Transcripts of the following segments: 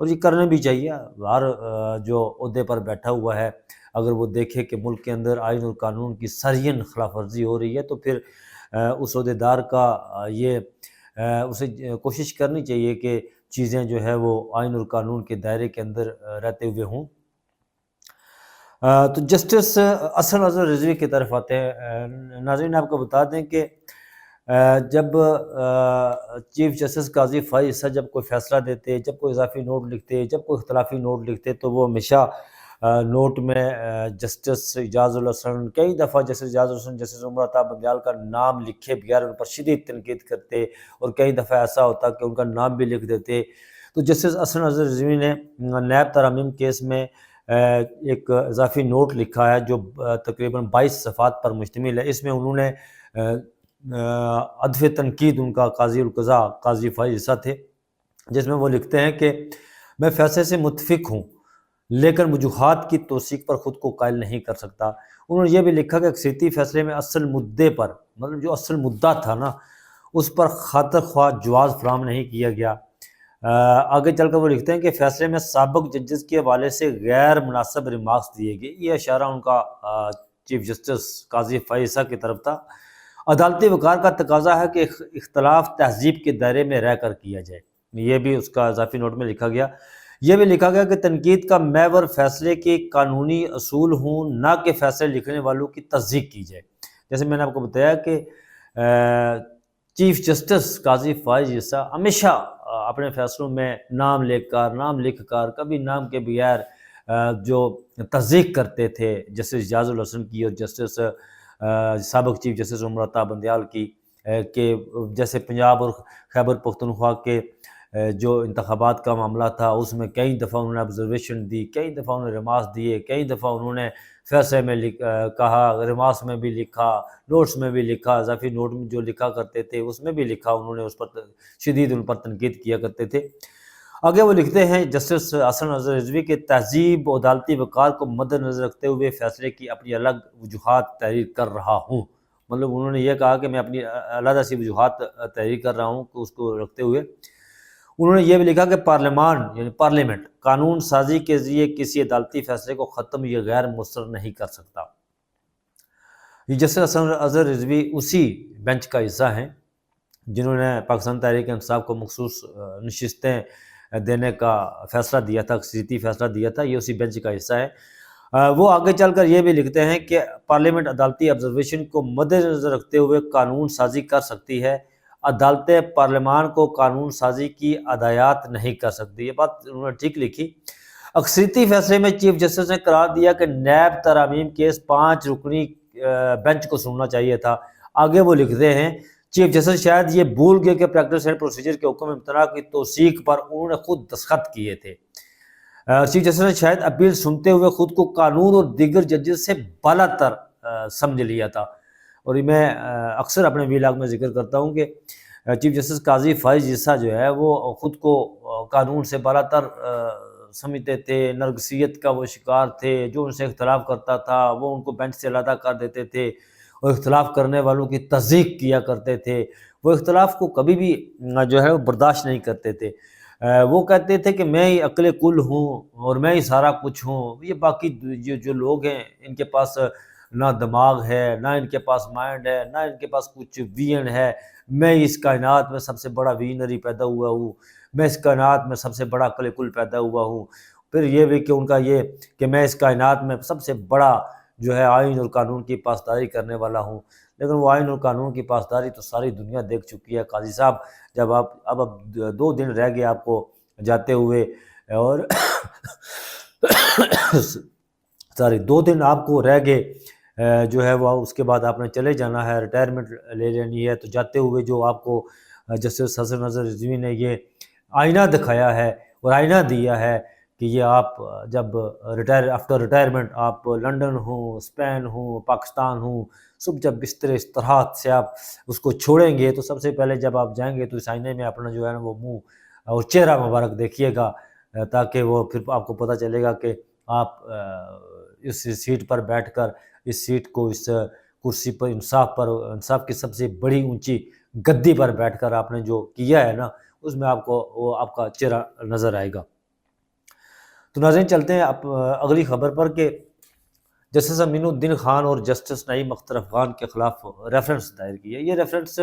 اور یہ کرنا بھی چاہیے۔ ہر جو عہدے پر بیٹھا ہوا ہے اگر وہ دیکھے کہ ملک کے اندر آئین اور قانون کی سرین خلاف ورزی ہو رہی ہے تو پھر اس عہدے دار کا یہ اسے کوشش کرنی چاہیے کہ چیزیں جو ہے وہ آئین اور قانون کے دائرے کے اندر رہتے ہوئے ہوں۔ تو جسٹس حسن اظہر رضوی کی طرف آتے ہیں۔ ناظرین آپ کو بتا دیں کہ جب چیف جسٹس قاضی فائز عیسیٰ جب کوئی فیصلہ دیتے، جب کوئی اضافی نوٹ لکھتے، جب کوئی اختلافی نوٹ لکھتے تو وہ ہمیشہ نوٹ میں جسٹس اعجاز الحسن، کئی دفعہ جسٹس اعجاز الحسن، جسٹس عمر عطا بندیال کا نام لکھے بغیر ان پر شدید تنقید کرتے، اور کئی دفعہ ایسا ہوتا کہ ان کا نام بھی لکھ دیتے۔ تو جسٹس حسن اظہر رضوی نے نیب ترامیم کیس میں ایک اضافی نوٹ لکھا ہے جو تقریباً 22 صفحات پر مشتمل ہے۔ اس میں انہوں نے ہدف تنقید ان کا قاضی القضاء قاضی فائز عیسیٰ تھے، جس میں وہ لکھتے ہیں کہ میں فیصلے سے متفق ہوں لیکن وجوہات کی توثیق پر خود کو قائل نہیں کر سکتا۔ انہوں نے یہ بھی لکھا کہ اکثریتی فیصلے میں اصل مدعے پر، مطلب جو اصل مدعا تھا نا، اس پر خاطر خواہ جواز فراہم نہیں کیا گیا۔ آگے چل کر وہ لکھتے ہیں کہ فیصلے میں سابق ججز کے حوالے سے غیر مناسب ریمارکس دیے گئے۔ یہ اشارہ ان کا چیف جسٹس قاضی فائز عیسیٰ کی طرف تھا۔ عدالتی وقار کا تقاضا ہے کہ اختلاف تہذیب کے دائرے میں رہ کر کیا جائے، یہ بھی اس کا اضافی نوٹ میں لکھا گیا۔ یہ بھی لکھا گیا کہ تنقید کا محور فیصلے کے قانونی اصول ہوں، نہ کہ فیصلے لکھنے والوں کی تصدیق کی جائے۔ جیسے میں نے آپ کو بتایا کہ چیف جسٹس قاضی فائز عیسیٰ ہمیشہ اپنے فیصلوں میں نام لکھ کر کبھی نام کے بغیر جو تصدیق کرتے تھے جسٹس اعجاز الحسن کی اور جسٹس سابق چیف جسٹس عمر عطا بندیال کی، کہ جیسے پنجاب اور خیبر پختونخوا کے جو انتخابات کا معاملہ تھا اس میں کئی دفعہ انہوں نے آبزرویشن دی، کئی دفعہ انہوں نے ریمارکس دیے، کئی دفعہ انہوں نے فیصلے میں کہا، ریمارکس میں بھی لکھا، نوٹس میں بھی لکھا، اضافی نوٹ میں جو لکھا کرتے تھے اس میں بھی لکھا، انہوں نے اس پر شدید ان پر تنقید کیا کرتے تھے۔ آگے وہ لکھتے ہیں جسٹس حسن اظہر رضوی کے تہذیب و عدالتی وقار کو مد نظر رکھتے ہوئے فیصلے کی اپنی الگ وجوہات تحریر کر رہا ہوں۔ مطلب انہوں نے یہ کہا کہ میں اپنی علیحدہ سی وجوہات تحریر کر رہا ہوں، کہ اس کو رکھتے ہوئے انہوں نے یہ بھی لکھا کہ پارلیمان یعنی پارلیمنٹ قانون سازی کے ذریعے کسی عدالتی فیصلے کو ختم یا غیر مؤثر نہیں کر سکتا۔ یہ جسٹس حسن اظہر رضوی اسی بینچ کا حصہ ہیں جنہوں نے پاکستان تحریک انصاف کو مخصوص نشستیں دینے کا فیصلہ دیا تھا، اکثریتی فیصلہ دیا تھا، یہ اسی بینچ کا حصہ ہے۔ وہ آگے چل کر یہ بھی لکھتے ہیں کہ پارلیمنٹ عدالتی آبزرویشن کو مد نظر رکھتے ہوئے قانون سازی کر سکتی ہے، عدالتیں پارلیمان کو قانون سازی کی ہدایات نہیں کر سکتی۔ یہ بات انہوں نے ٹھیک لکھی۔ اکثریتی فیصلے میں چیف جسٹس نے قرار دیا کہ نیب ترامیم کیس 5 رکنی بینچ کو سننا چاہیے تھا۔ آگے وہ لکھتے ہیں چیف جسٹس شاید یہ بھول گئے کہ پریکٹس اینڈ پروسیجر کے حکم امتناع کی توثیق پر انہوں نے خود دستخط کیے تھے۔ چیف جسٹس نے شاید اپیل سنتے ہوئے خود کو قانون اور دیگر ججز سے بالا تر سمجھ لیا تھا۔ اور میں اکثر اپنے ویلاگ میں ذکر کرتا ہوں کہ چیف جسٹس قاضی فائز عیسیٰ جو ہے وہ خود کو قانون سے بالا تر سمجھتے تھے، نرگسیت کا وہ شکار تھے، جو ان سے اختلاف کرتا تھا وہ ان کو بینچ سے علیحدہ کر دیتے تھے، اور اختلاف کرنے والوں کی تصدیق کیا کرتے تھے۔ وہ اختلاف کو کبھی بھی جو ہے وہ برداشت نہیں کرتے تھے۔ وہ کہتے تھے کہ میں ہی عقل کل ہوں اور میں ہی سارا کچھ ہوں، یہ باقی جو لوگ ہیں ان کے پاس نہ دماغ ہے، نہ ان کے پاس مائنڈ ہے، نہ ان کے پاس کچھ ویژن ہے، میں اس کائنات میں سب سے بڑا ویژنری پیدا ہوا ہوں، میں اس کائنات میں سب سے بڑا عقل کل پیدا ہوا ہوں۔ پھر یہ بھی کہ ان کا یہ کہ میں اس کائنات میں سب سے بڑا جو ہے آئین اور قانون کی پاسداری کرنے والا ہوں۔ لیکن وہ آئین اور قانون کی پاسداری تو ساری دنیا دیکھ چکی ہے قاضی صاحب۔ جب اب 2 دن رہ گئے آپ کو جاتے ہوئے، اور ساری 2 دن آپ کو رہ گئے جو ہے وہ، اس کے بعد آپ نے چلے جانا ہے، ریٹائرمنٹ لے لینی ہے، تو جاتے ہوئے جو آپ کو جسٹس حسن اظہر رضوی نے یہ آئینہ دکھایا ہے اور آئینہ دیا ہے کہ یہ آپ جب آفٹر ریٹائرمنٹ آپ لنڈن ہوں، اسپین ہوں، پاکستان ہوں، صبح جب استراحت سے آپ اس کو چھوڑیں گے تو سب سے پہلے جب آپ جائیں گے تو اس آئینے میں اپنا جو ہے نا وہ منہ اور چہرہ مبارک دیکھیے گا، تاکہ وہ پھر آپ کو پتہ چلے گا کہ آپ اس سیٹ پر بیٹھ کر اس سیٹ کو، اس کرسی پر، انصاف کی سب سے بڑی اونچی گدی پر بیٹھ کر آپ نے جو کیا ہے نا، اس میں آپ کو وہ آپ کا چہرہ نظر آئے گا۔ تو ناظرین چلتے ہیں اگلی خبر پر کہ جسٹس امین الدین خان اور جسٹس نعیم اختر افغان کے خلاف ریفرنس دائر کیا. یہ ریفرنس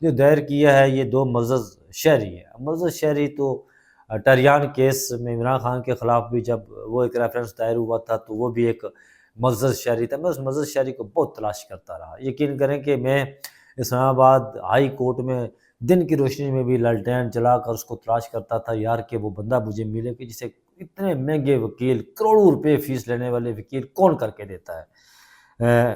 جو دائر کیا ہے یہ دو معزز شہری ہے. معزز شہری تو ٹریان کیس میں عمران خان کے خلاف بھی جب وہ ایک ریفرنس دائر ہوا تھا تو وہ بھی ایک معزز شہری تھا. میں اس معزز شہری کو بہت تلاش کرتا رہا. یقین کریں کہ میں اسلام آباد ہائی کورٹ میں دن کی روشنی میں بھی لالٹین جلا کر اس کو تلاش کرتا تھا یار کہ وہ بندہ مجھے ملے کہ جسے اتنے مہنگے وکیل کروڑوں روپے فیس لینے والے وکیل کون کر کے دیتا ہے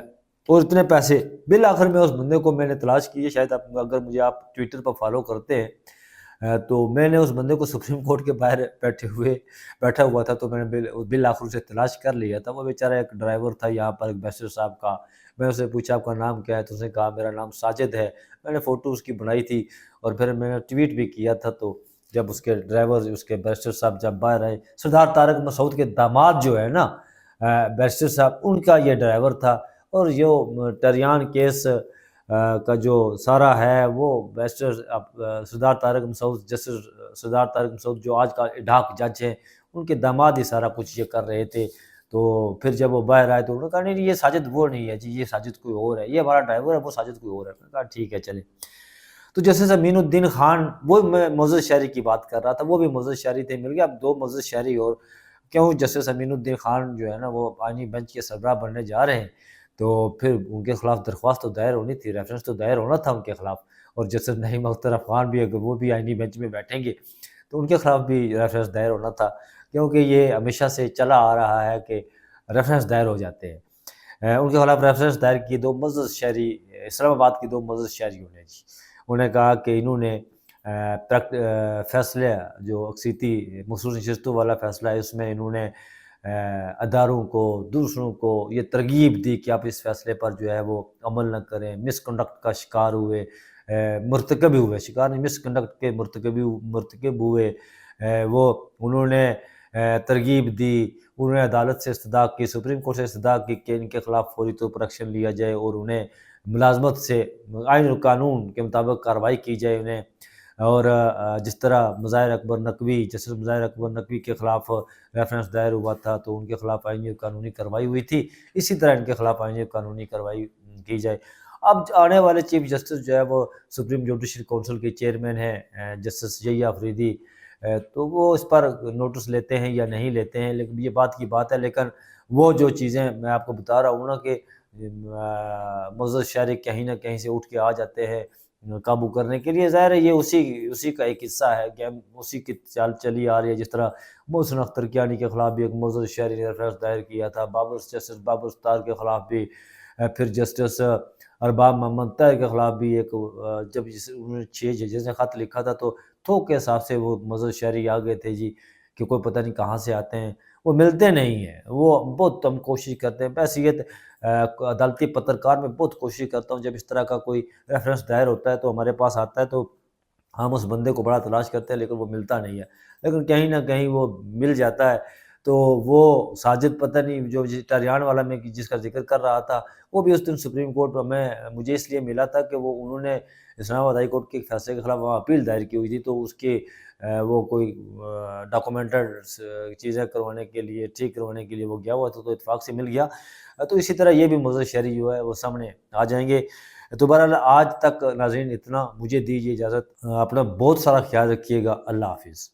اور اتنے پیسے. بالآخر میں اس بندے کو میں نے تلاش کی ہے. شاید اگر مجھے آپ ٹویٹر پر فالو کرتے ہیں تو میں نے اس بندے کو سپریم کورٹ کے باہر بیٹھا ہوا تھا تو میں نے بالآخر اسے تلاش کر لیا تھا. وہ بیچارہ ایک ڈرائیور تھا یہاں پر ایک بیسٹر صاحب کا. میں اسے پوچھا آپ کا نام کیا ہے تو اس نے کہا میرا نام ساجد ہے. میں نے فوٹو اس کی بنائی تھی اور پھر میں نے ٹویٹ بھی کیا تھا. تو جب اس کے ڈرائیور اس کے بیرسٹر صاحب جب باہر آئے, سردار طارق مسعود کے داماد جو ہے نا بیرسٹر صاحب, ان کا یہ ڈرائیور تھا. اور جو ٹریان کیس کا جو سارا ہے وہ بیرسٹر سردار طارق مسعود, جسٹس سردار طارق مسعود جو آج کا ڈھاک جج ہیں, ان کے داماد ہی سارا کچھ یہ کر رہے تھے. تو پھر جب وہ باہر آئے تو انہوں نے کہا نہیں یہ ساجد وہ نہیں ہے جی, یہ ساجد کوئی اور ہے, یہ ہمارا ڈرائیور ہے, وہ ساجد کوئی اور ہے. میں نے کہا ٹھیک ہے چلیں. تو جسٹس امین الدین خان, وہ میں معزز شہری کی بات کر رہا تھا, وہ بھی معزز شہری تھے. مل گیا اب دو معزز شہری. اور کیوں جسٹس امین الدین خان جو ہے نا وہ آئینی بینچ کے سربراہ بننے جا رہے ہیں تو پھر ان کے خلاف درخواست تو دائر ہونی تھی, ریفرنس تو دائر ہونا تھا ان کے خلاف. اور جسٹس نعیم اختر افغان بھی اگر وہ بھی آئینی بینچ میں بیٹھیں گے تو ان کے خلاف بھی ریفرنس دائر ہونا تھا, کیونکہ یہ ہمیشہ سے چلا آ رہا ہے کہ ریفرنس دائر ہو جاتے ہیں. ان کے خلاف ریفرنس دائر کی دو معزز شہری, اسلام آباد کی دو معزز شہریوں نے جی. انہوں نے کہا کہ انہوں نے فیصلہ جو اکثیتی مخصوص نشستوں والا فیصلہ ہے اس میں انہوں نے اداروں کو دوسروں کو یہ ترغیب دی کہ آپ اس فیصلے پر جو ہے وہ عمل نہ کریں. مس کنڈکٹ کا شکار ہوئے, مرتکب ہوئے, شکار نہیں مس کنڈکٹ کے مرتکب ہوئے, وہ انہوں نے ترغیب دی. انہوں نے عدالت سے استدعا کی, سپریم کورٹ سے استدعا کی کہ ان کے خلاف فوری طور پر ایکشن لیا جائے اور انہیں ملازمت سے آئین و قانون کے مطابق کارروائی کی جائے انہیں. اور جس طرح مظاہر اکبر نقوی, جسٹس مظاہر اکبر نقوی کے خلاف ریفرنس دائر ہوا تھا تو ان کے خلاف آئینی و قانونی کارروائی ہوئی تھی, اسی طرح ان کے خلاف آئینی و قانونی کارروائی کی جائے. اب آنے والے چیف جسٹس جو ہے وہ سپریم جوڈیشل کونسل کے چیئرمین ہیں جسٹس یحییٰ آفریدی, تو وہ اس پر نوٹس لیتے ہیں یا نہیں لیتے ہیں, لیکن یہ بات کی بات ہے. لیکن وہ جو چیزیں میں آپ کو بتا رہا ہوں نا کہ معزز شہری کہیں نہ کہیں سے اٹھ کے آ جاتے ہیں قابو کرنے کے لیے, ظاہر ہے یہ اسی کا ایک حصہ ہے کہ ہم اسی کی چال چلی آ رہی ہے. جس طرح محسن اختر کیانی کے خلاف بھی ایک معزز شہری نے ریفرنس دائر کیا تھا, جسٹس بابر ستار کے خلاف بھی, پھر جسٹس ارباب محمد طاہر کے خلاف بھی ایک, جب انہوں نے 6 ججز نے خط لکھا تھا تو تھوک کے حساب سے وہ معزز شہری آ گئے تھے جی کہ کوئی پتہ نہیں کہاں سے آتے ہیں, وہ ملتے نہیں ہیں. وہ بہت ہم کوشش کرتے ہیں, بحیثیت عدالتی پترکار میں بہت کوشش کرتا ہوں جب اس طرح کا کوئی ریفرنس دائر ہوتا ہے تو ہمارے پاس آتا ہے تو ہم اس بندے کو بڑا تلاش کرتے ہیں لیکن وہ ملتا نہیں ہے. لیکن کہیں نہ کہیں وہ مل جاتا ہے. تو وہ ساجد پتہ نہیں جو ٹریان والا میں جس کا ذکر کر رہا تھا, وہ بھی اس دن سپریم کورٹ میں مجھے اس لیے ملا تھا کہ وہ انہوں نے اسلام آباد ہائی کورٹ کے فیصلے کے خلاف وہاں اپیل دائر کی ہوئی تھی, تو اس کے وہ کوئی ڈاکومنٹڈ چیزیں کروانے کے لیے, ٹھیک کروانے کے لیے وہ گیا ہوا تھا, تو اتفاق سے مل گیا. تو اسی طرح یہ بھی معزز شہری جو ہے وہ سامنے آ جائیں گے. تو بہرحال آج تک ناظرین اتنا, مجھے دیجیے اجازت, اپنا بہت سارا خیال رکھیے گا. اللہ حافظ.